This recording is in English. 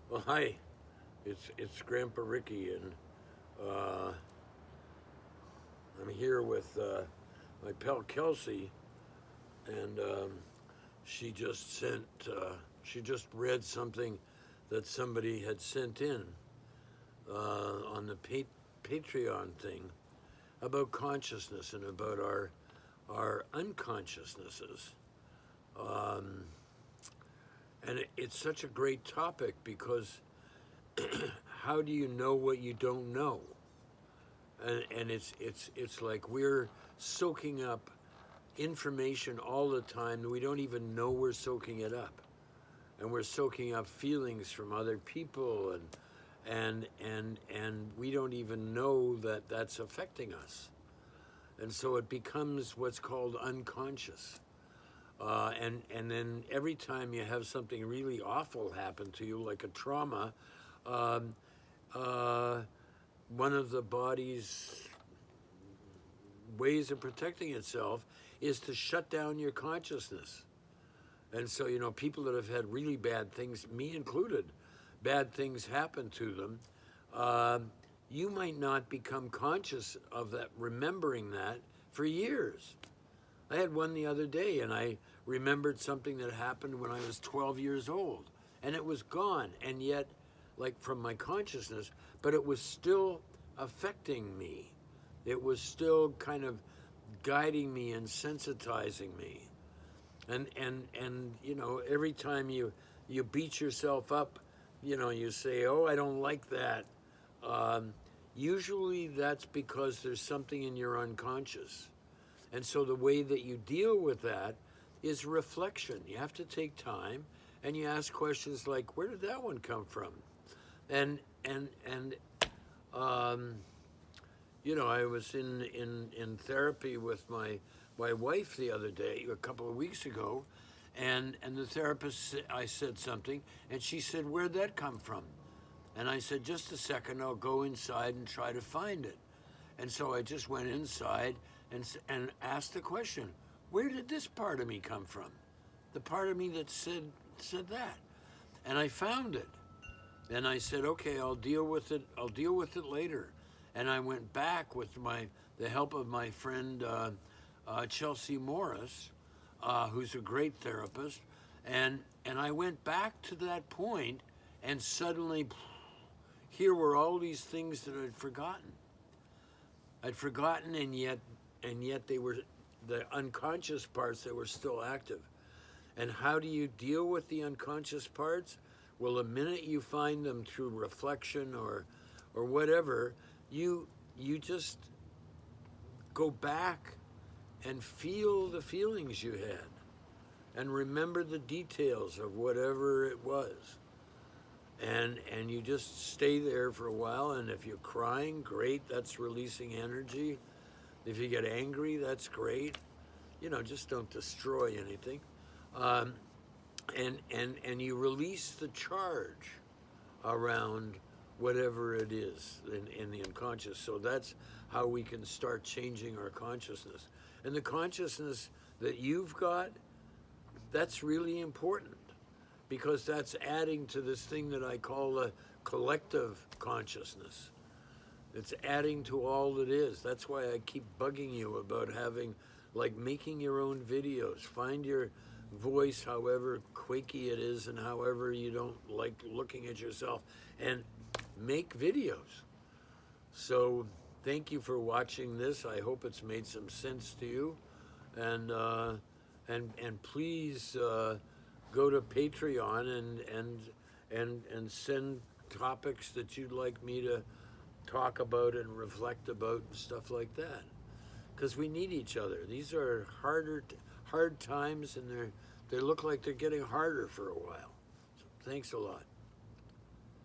Well, hi, it's Grampa Ricky, and uh, I'm here with my pal Kelsey, and she just sent, she just read something that somebody had sent in on the Patreon thing about consciousness and about our unconsciousnesses. Um, and it's such a great topic because how do you know what you don't know? And it's like we're soaking up information all the time that we don't even know we're soaking it up, and we're soaking up feelings from other people, and we don't even know that that's affecting us, and so it becomes what's called unconscious. And then every time you have something really awful happen to you, like a trauma, um, uh, one of the body's ways of protecting itself is to shut down your consciousness. And so, people that have had really bad things, me included, bad things happen to them, you might not become conscious of that, remembering that for years. I had one the other day, and I remembered something that happened when I was 12 years old, and it was gone, and yet, like from my consciousness, but it was still affecting me. It was still kind of guiding me and sensitizing me. And every time you beat yourself up, you say, "Oh, I don't like that." Um, Usually that's because there's something in your unconscious. And so the way that you deal with that is reflection. You have to take time and you ask questions like, "Where did that one come from?" And um, I was in therapy with my wife the other day, a couple of weeks ago, and the therapist, I said something, and she said, "Where'd that come from?" And I said, "Just a second, I'll go inside and try to find it." And so I just went inside and asked the question, "Where did this part of me come from?" The part of me that said that. And I found it. And I said, "Okay, I'll deal with it. I'll deal with it later." And I went back with the help of my friend Chelsea Morris, who's a great therapist, and I went back to that point, and suddenly, here were all these things that I'd forgotten. And yet they were the unconscious parts that were still active. And how do you deal with the unconscious parts? Well, the minute you find them through reflection or whatever, you just go back and feel the feelings you had and remember the details of whatever it was. And you just stay there for a while, and if you're crying, great, that's releasing energy. If you get angry, that's great. Just don't destroy anything. Um, and you release the charge around whatever it is in the unconscious. So that's how we can start changing our consciousness. And the consciousness that you've got, that's really important because that's adding to this thing that I call a collective consciousness. It's adding to all that is. That's why I keep bugging you about making your own videos. Find your voice, however quaky it is and however you don't like looking at yourself, and make videos. So thank you for watching this. I hope it's made some sense to you. And please go to Patreon and send topics that you'd like me to talk about and reflect about and stuff like that, because we need each other. These are hard times, and they look like they're getting harder for a while. So thanks a lot.